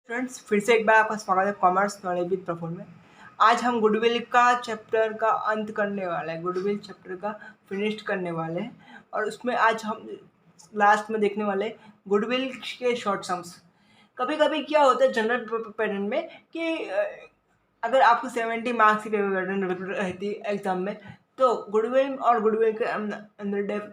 Friends, फिर से एक बार आपका स्वागत है कॉमर्स नॉलेज विद प्रफुल में। आज हम गुडविल का चैप्टर का अंत करने वाले हैं, गुडविल चैप्टर का फिनिश करने वाले हैं और उसमें आज हम लास्ट में देखने वाले हैं गुडविल के शॉर्ट सम्स। कभी कभी क्या होता है जनरल पैटर्न में कि अगर आपको 70 मार्क्स की पेपर पैटर्न रहती है एग्जाम में, तो गुडविल और गुडविल के अंदर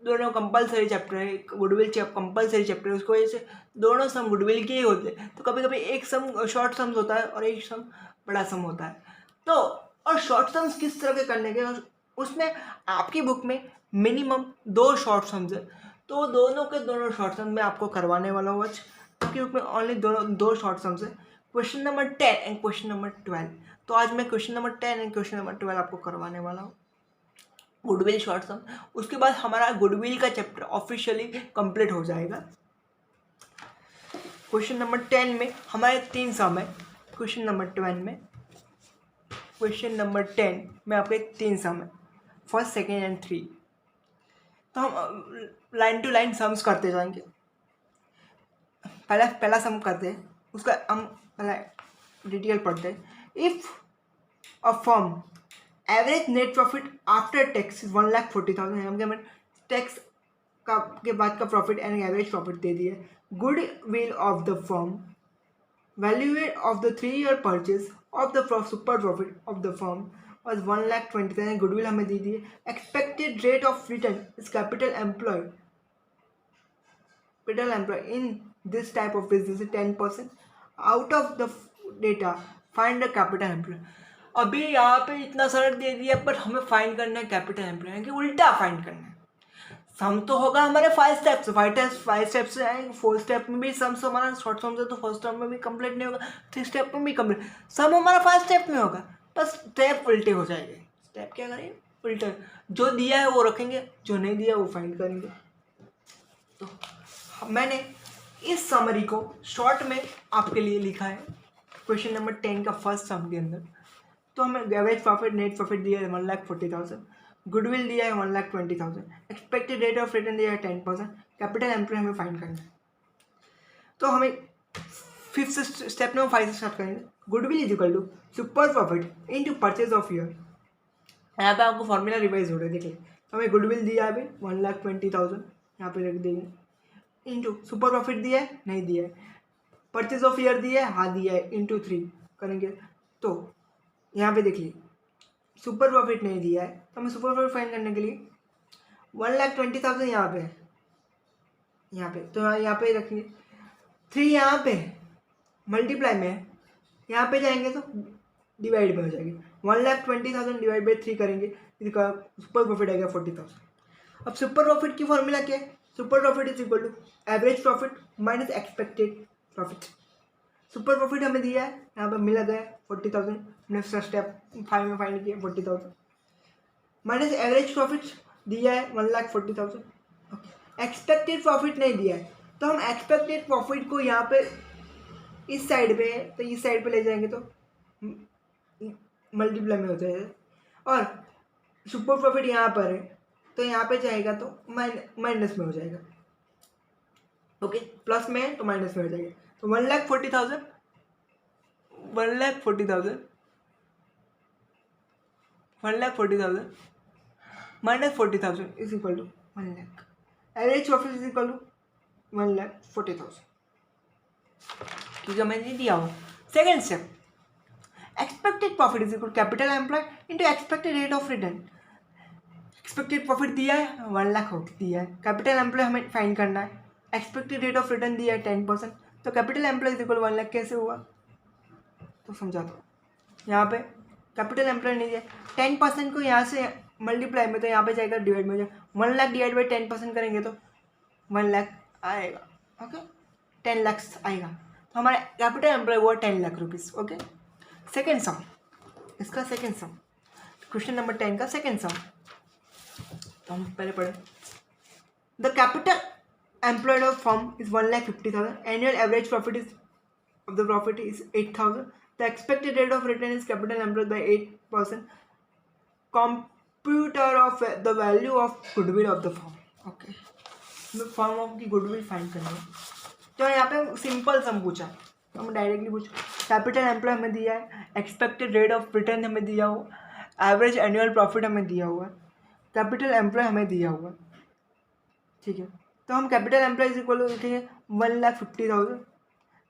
दोनों कंपलसरी चैप्टर है। गुडविल कंपलसरी चैप्टर है, उसको वजह से दोनों सम गुडविल के ही होते हैं। तो कभी कभी एक सम शॉर्ट सम्स होता है और एक सम बड़ा सम होता है। तो और शॉर्ट सम्स किस तरह के करने के, उसमें आपकी बुक में मिनिमम 2 शॉर्ट सम्स है। तो दोनों के दोनों शॉर्ट सम मैं आपको करवाने वाला हूँ आज। आपकी बुक में ओनली दो शॉर्ट सम्स है, question number 10 and question number 12। तो आज मैं question number 10 and question number 12 आपको करवाने वाला हूँ, गुडविल शॉर्ट सम। उसके बाद हमारा गुडविल का चैप्टर ऑफिशियली कंप्लीट हो जाएगा। क्वेश्चन नंबर 10 में हमारे 3 सम है, क्वेश्चन नंबर 12 में, क्वेश्चन नंबर 10 में आपके 3 सम है, फर्स्ट सेकेंड एंड 3। तो हम लाइन टू लाइन सम्स करते जाएंगे। पहला सम करते हैं, उसका हम पहला डिटेल पढ़ते हैं। If a firm average net profit after tax 1,40,000 है, हमें टैक्स का के बाद का प्रॉफिट एंड एवरेज प्रॉफिट दे दिया। Goodwill of the firm, valuate of the 3 year purchase of the super profit of the firm was 1,20,000। Goodwill हमें दी दी है। Expected rate of return is capital employ in this type of business is 10%। out of the data find the capital employed। अभी यहाँ पे इतना सारा दे दिया पर हमें फाइंड करना है कैपिटल एम्प्लॉय, कि उल्टा फाइंड करना है। सम तो होगा हमारे 5 स्टेप्स, 5 स्टेप्स से आएंगे। 4 स्टेप में भी सम हमारा शॉर्ट सम है, तो फर्स्ट स्टेप में भी कंप्लीट नहीं होगा, 3 स्टेप में भी कंप्लीट। सम हमारा 5 स्टेप में होगा, बस स्टेप उल्टे हो जाएंगे। स्टेप क्या करेंगे? उल्टे। जो दिया है वो रखेंगे, जो नहीं दिया वो फाइंड करेंगे। तो मैंने इस समरी को शॉर्ट में आपके लिए लिखा है क्वेश्चन नंबर 10 का फर्स्ट सम के अंदर। तो हमें एवरेज प्रॉफिट नेट प्रॉफिट दिया है 1,40,000, गुडविल दिया है 1,20,000, एक्सपेक्टेड रेट ऑफ रिटर्न दिया है 10%, कैपिटल एम्प्लॉय हमें फाइंड करना है। तो हमें फिफ्थ स्टेप में 5 से स्टार्ट करेंगे। Goodwill is equal to super profit into purchase of year. यहाँ पे आपको फॉर्मूला रिवाइज हो रहा है, देखिए। तो हमें गुडविल दिया है अभी 1,20,000, यहाँ पे रख देंगे, इंटू सुपर प्रॉफिट दिया है, नहीं दिया है। परचेज ऑफ ईयर दिया है, हाँ दिया है, इंटू 3 करेंगे। तो यहाँ पे देखिए सुपर प्रॉफिट नहीं दिया है, तो हमें सुपर प्रॉफिट फाइंड करने के लिए 1,20,000 यहाँ पे, यहाँ पे तो यहाँ पे रखेंगे। 3 यहाँ पे मल्टीप्लाई में है, यहाँ पे जाएंगे तो डिवाइड में हो जाएगी। 1,20,000 डिवाइड बाई 3 करेंगे, इसका सुपर प्रॉफिट आएगा 40,000। अब सुपर प्रॉफिट की फॉर्मूला क्या है? Super profit is equal to average profit minus expected profit. Super profit हमें दिया है, यहाँ पे मिला गया 40,000, हमने स्टेप 5 में फाइंड किया 40,000, माइनस एवरेज प्रॉफिट दिया है 1,40,000। एक्सपेक्टेड प्रॉफिट नहीं दिया है, तो हम एक्सपेक्टेड प्रॉफिट को यहाँ पे इस साइड पे है, तो इस साइड पे ले जाएंगे तो मल्टीप्लाई में हो जाएगा। और सुपर प्रॉफिट यहाँ पर है, तो यहाँ पे जाएगा तो माइनस में हो जाएगा। ओके, प्लस में है तो माइनस में हो जाएगा। तो 1,40,000 minus 40,000 is equal to 1,00,000। Average profit is equal to 1,40,000, क्योंकि मैंने दिया हुआ। Second step, expected profit is equal capital employ into expected rate of return. Expected profit दिया है 1,00,000 दिया है, कैपिटल एम्प्लॉय हमें फाइंड करना है। एक्सपेक्टेड रेट ऑफ रिटर्न दिया है 10%, तो कैपिटल एम्प्लॉय इज इक्वल 1,00,000 कैसे हुआ? तो समझा दो। यहाँ पे कैपिटल एम्प्लॉय नहीं दिया, 10% को यहाँ से मल्टीप्लाई में, तो यहाँ पे जाएगा डिवाइड में हो जाएगा। 1,00,000 डिवाइड बाई 10% करेंगे तो 1,00,000 आएगा। ओके, 10 लाख आएगा। तो हमारा कैपिटल एम्प्लॉय हुआ 10 lakh rupees. Okay, second sum, इसका सेकेंड सम, क्वेश्चन नंबर 10 का सेकेंड सम। तो हम पहले पढ़े, the capital employed of firm is 1,50,000, annual average profit is of the profit is 8,000. The expected rate of return is capital employed by 8%. Computer of the value of goodwill of the firm. Okay, firm of की goodwill find करनी है। तो यहाँ पे simple सम पूछा, तो हम directly पूछ, कैपिटल एम्प्लॉय हमें दिया है, एक्सपेक्टेड रेट ऑफ रिटर्न हमें दिया हुआ, एवरेज एनुअल प्रॉफिट हमें दिया हुआ है, कैपिटल एम्प्लॉय हमें दिया हुआ है, ठीक है। तो हम capital employ is equal to लिखेंगे 1,50,000,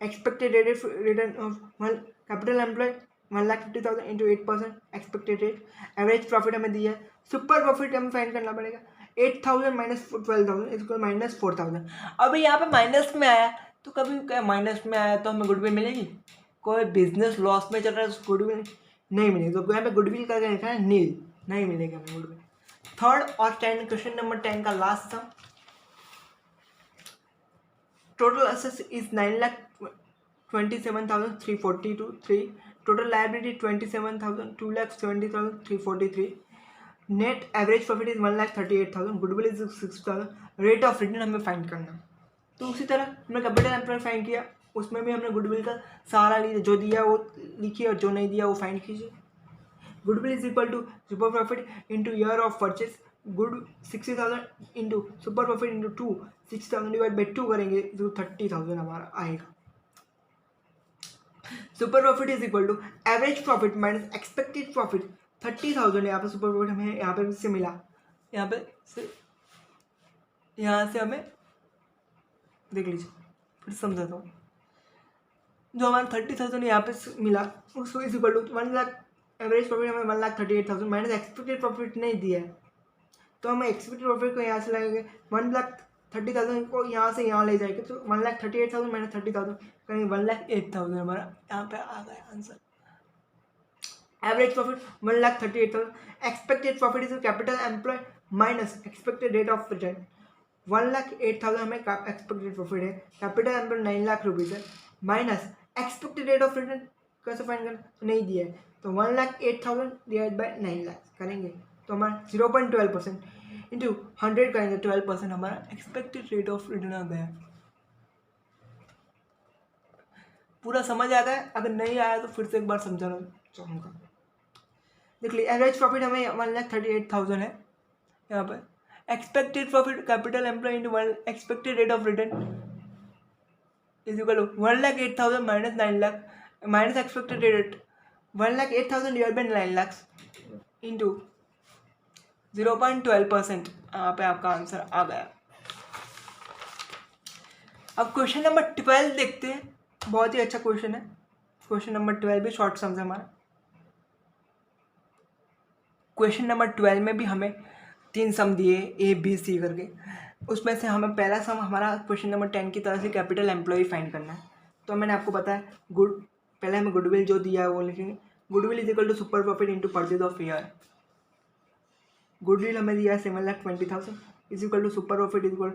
expected rate of return of capital employ 1,50,000 into 8% expected rate, average profit हमें दिया है, सुपर प्रॉफिट हमें फाइंड करना पड़ेगा, 8,000 माइनस 12,000 इज इक्वल माइनस 4,000। अभी यहाँ पे माइनस में आया, तो कभी क्या माइनस में आया तो हमें गुडविल मिलेगी? कोई बिजनेस लॉस में चल रहा है तो गुडविल नहीं मिलेगी, तो यहाँ पे गुडविल करके लिखा है नील, नहीं मिलेगा हमें गुडविल। थर्ड और 10 क्वेश्चन नंबर 10 का लास्ट था, total assets is 9,27,342, total liability 27,000, 2,70,343, net average profit is 1,38,000, goodwill is 6,000, rate of return हमें फाइंड करना। तो उसी तरह हमने कैपिटल एम्प्लॉय फाइंड किया, उसमें भी हमने गुडविल का सारा जो दिया वो लिखिए और जो नहीं दिया वो फाइंड कीजिए। Goodwill is equal to super profit into year of purchase, good 60,000 into super profit into 2, 60,000 divide by 2 करेंगे तो 30,000 हमारा आएगा। Super profit is equal to average profit minus expected profit, 30,000 यहाँ पे सुपर प्रॉफिट हमें यहाँ पे से मिला, यहाँ से हमें देख लीजिए फिर समझाता हूँ, जो हमारा 30,000 यहाँ पे मिला उसको is equal to 1 lakh, average profit हमें 1,38,000 माइनस एक्सपेक्टेड प्रॉफिट नहीं दिया है, तो हम एक्सपेक्टेड प्रॉफिट को यहाँ से लाएंगे, 1,30,000 को यहाँ से यहाँ ले जाएंगे तो 1,38,000 माइनस 30,000 करेंगे 1,08,000 हमारा यहाँ पे आ गया answer. Average profit 1,38,000, expected profit is capital employ minus expected rate of return, 1,08,000 हमें एक्सपेक्टेड प्रॉफिट है, कैपिटल एम्प्लॉय 9 लाख रुपीज़ है, minus expected rate of return कैसे फाइंड करना, नहीं दिया है, तो 1,08,000 डिवाइड बाई 9 लाख करेंगे तो हमारा 0.12% इंटू 100 करेंगे 12% हमारा एक्सपेक्टेड रेट ऑफ रिटर्न आ गया। पूरा समझ आ गया? अगर नहीं आया तो फिर से एक बार समझाना चाहूँगा। देख लीजिए एवरेज प्रॉफिट हमें 1,38,000 है, यहाँ पर expected profit capital employ into expected rate of return is equal to 1,08,000 minus 9 lakh minus expected rate 1,08,000 divide by 9 lakh into 0.12%, यहाँ पे आपका आंसर आ गया। अब क्वेश्चन नंबर 12 देखते हैं, बहुत ही अच्छा क्वेश्चन है क्वेश्चन नंबर 12 भी शॉर्ट सम्स है हमारा। क्वेश्चन नंबर 12 में भी हमें 3 सम दिए ए बी सी करके, उसमें से हमें पहला सम हमारा क्वेश्चन नंबर 10 की तरह से कैपिटल एम्प्लॉय फाइंड करना है। तो मैंने आपको बताया पहले हमें गुडविल जो दिया है वो लिखेंगे, goodwill is equal to super profit into purchase of year, goodwill हमें दिया है 7,20,000 is equal to super profit is equal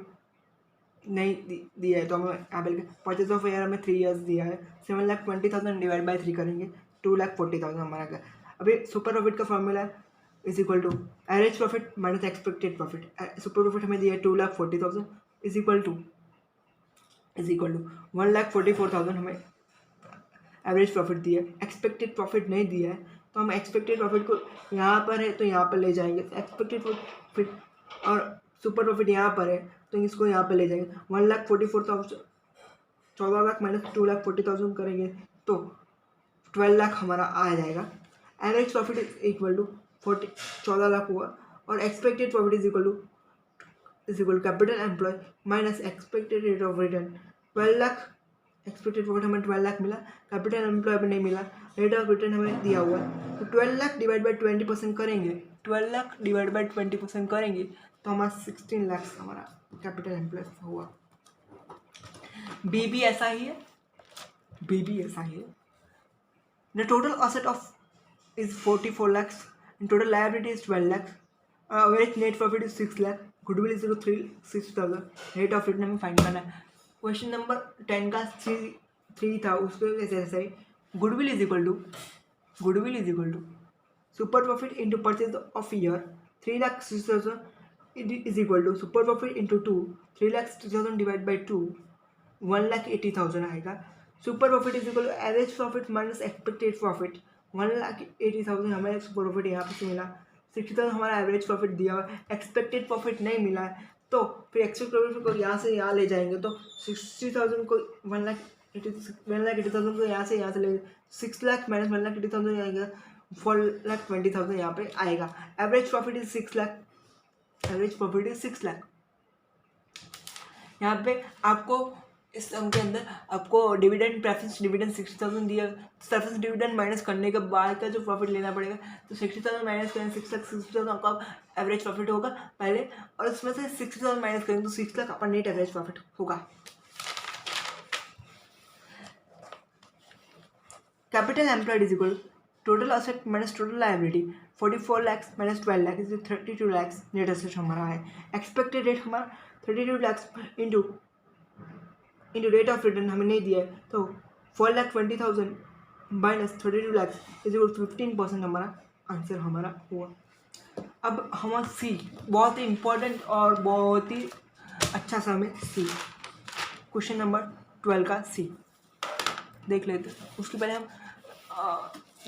नहीं दिया है तो हमें यहाँ पे परचेज ऑफ ईयर हमें 3 ईयर्स दिया है, 7,20,000 डिवाइड बाई 3 करेंगे 2,40,000 हमारा का। अभी सुपर प्रॉफिट का फॉर्मूला है is equal to average profit minus expected profit, super profit हमें दिया है 2,40,000 इज इक्वल टू 1,44,000 हमें एवरेज प्रॉफिट दिया है, एक्सपेक्टेड प्रॉफिट नहीं दिया है तो हम एक्सपेक्टेड प्रॉफिट को यहाँ पर है तो यहाँ पर ले जाएंगे, एक्सपेक्टेड प्रॉफिट और सुपर प्रॉफिट यहाँ पर है तो इसको यहाँ पर ले जाएंगे, 1,44,000 14 लाख माइनस 2,40,000 करेंगे तो 12 लाख हमारा आ जाएगा। Average profit is equal to 14 lakh हुआ और expected profit is equal to capital employ minus expected rate of return 12 lakh, expected profit हमें 12 लाख मिला, कैपिटल एम्प्लॉय हमें नहीं मिला, रेट ऑफ रिटर्न हमें दिया हुआ है तो 12 लाख डिवाइड बाई 20% करेंगे, 12 लाख डिवाइड बाई 20% करेंगे तो हमारा 16 लाख हमारा कैपिटल एम्प्लॉय हुआ। बी भी ऐसा ही है, बी भी ऐसा ही है। The total asset of is 44 lakhs and total liability is 12 lakhs, average net profit is 6 lakh, goodwill is 6,000, rate of return हमें फाइंड करना है। क्वेश्चन नंबर 10 का 3 था उसको ऐसे ही goodwill is equal to super profit into purchase of year 3,60,000 is equal to super profit into 3,60,000 divide by 2 1,80,000 आएगा। Super profit is equal to average profit minus expected profit 1,80,000 हमें super profit यहाँ पे से मिला, 60,000 हमारा एवरेज प्रॉफिट दिया हुआ, expected profit नहीं मिला है तो फिर एक्चुअल प्रॉफिट को यहाँ से यहाँ ले जाएंगे तो 60,000 को 1,80,000 को यहाँ से ले 6 लाख माइनस 1,80,000 आएगा, 4,20,000 यहाँ पे आएगा। Average profit is 6 lakh, average profit is 6 lakh. यहाँ पे आपको इस सम के अंदर आपको डिविडेंड प्रेफरेंस डिविडेंड 60,000 दिया, प्रेफरेंस डिविडेंड माइनस करने के बाद का जो प्रॉफिट लेना पड़ेगा, तो 60,000 माइनस करें 6 लाख, 60,000 आपका एवरेज प्रॉफिट होगा पहले, और उसमें से 60,000 माइनस करें तो 6 लाख आपका नेट एवरेज प्रॉफिट होगा। Capital employed is equal total asset minus total liability, 44 lakh minus 12 lakh is 32 lakh net asset हमारा है। एक्सपेक्टेड रेट हमारा 32 lakh into rate of return हमें नहीं दिया है, तो 4,20,000 माइनस 32 लाख इज इक्वल 15% हमारा आंसर हमारा हुआ। अब हमारा सी बहुत ही इम्पोर्टेंट और बहुत ही अच्छा सा हमें सी, क्वेश्चन नंबर 12 का सी देख लेते हैं। उसके पहले हम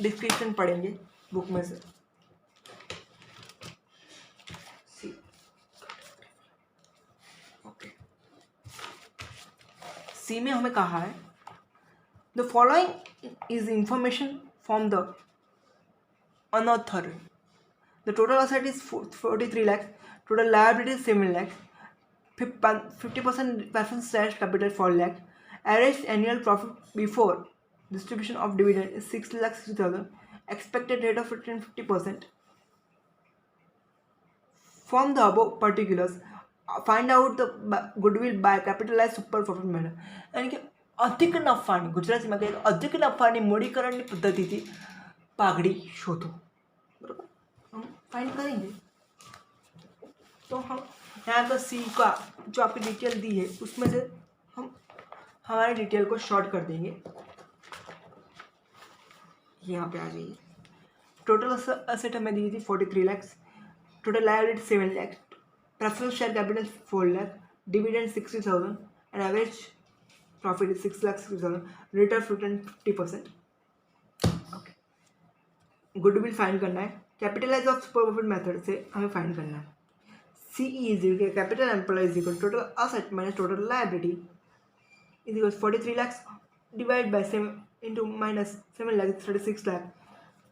डिस्क्रिप्शन पढ़ेंगे बुक में से। सी ओके, सी में हमें कहा है the following is information from the अनऑथर, the total asset is 43 lakh, total liability is 7 lakh, 50% preference shares capital 4 lakh, average annual profit before distribution of dividend is 6,60,000, expected rate of return 50%. From the above particulars, find out the goodwill by capitalized super profit manner. यानी कि अधिक नफानी, गुजराती में अधिक नफानी मूडीकरणની पद्धतिથી પાઘડી શોધો, बराबर हम फाइंड करेंगे। तो हम यहाँ का सी का जो आपकी डिटेल दी है उसमें से हम हमारे डिटेल को शॉर्ट कर देंगे। यहाँ पे आ जाइए, टोटल असेट हमें दी थी 43 lakh, total liability 7 lakh, preference share capital 4 lakh, dividend 60,000 and average profit is 6,60,000, rate of return 50%। Okay, goodwill find करना है, capitalise of super profit method से हमें फाइंड करना है। CE is equal to capital employed is equal to total asset minus total liability is equal to 43 lakhs divided by 7 into minus 7 lakh 36 lakh.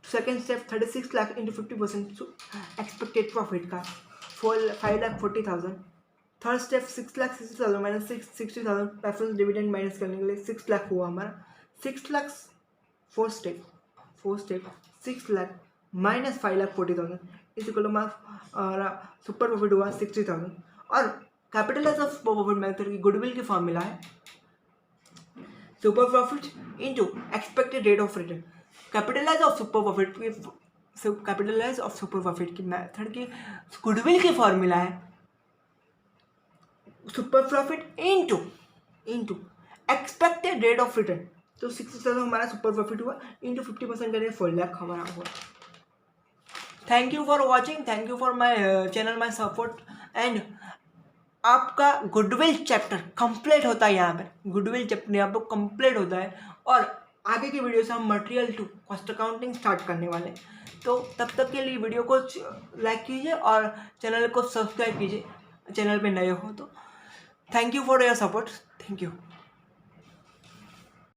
Second step 36 lakh into 50%, so expected profit का 5,40,000. Third step 6,60,000 minus 60,000 preference dividend minus करने के लिए 6 लाख हुआ हमारा। 6 lakh fourth step 6 lakh minus 5,40,000 is equal हमारा super profit हुआ 60,000। और capitalise of super profit method की गुडविल की फॉर्मूला है super profit into expected rate of return. Capitalise of super profit की मेथड की गुडविल की फॉर्मूला है super profit into expected rate of return. तो 60,000 हमारा सुपर प्रॉफिट हुआ इंटू 50% करें 4 लाख हमारा हुआ। Thank you for watching, thank you for my channel, my support. And आपका गुडविल चैप्टर कंप्लीट होता है, यहाँ पे गुडविल चैप्टर यहाँ पर कंप्लीट होता है और आगे की वीडियो से हम material to cost accounting start करने वाले हैं। तो तब तक के लिए वीडियो को लाइक कीजिए और चैनल को सब्सक्राइब कीजिए, चैनल पे नए हो तो। Thank you for your support, thank you.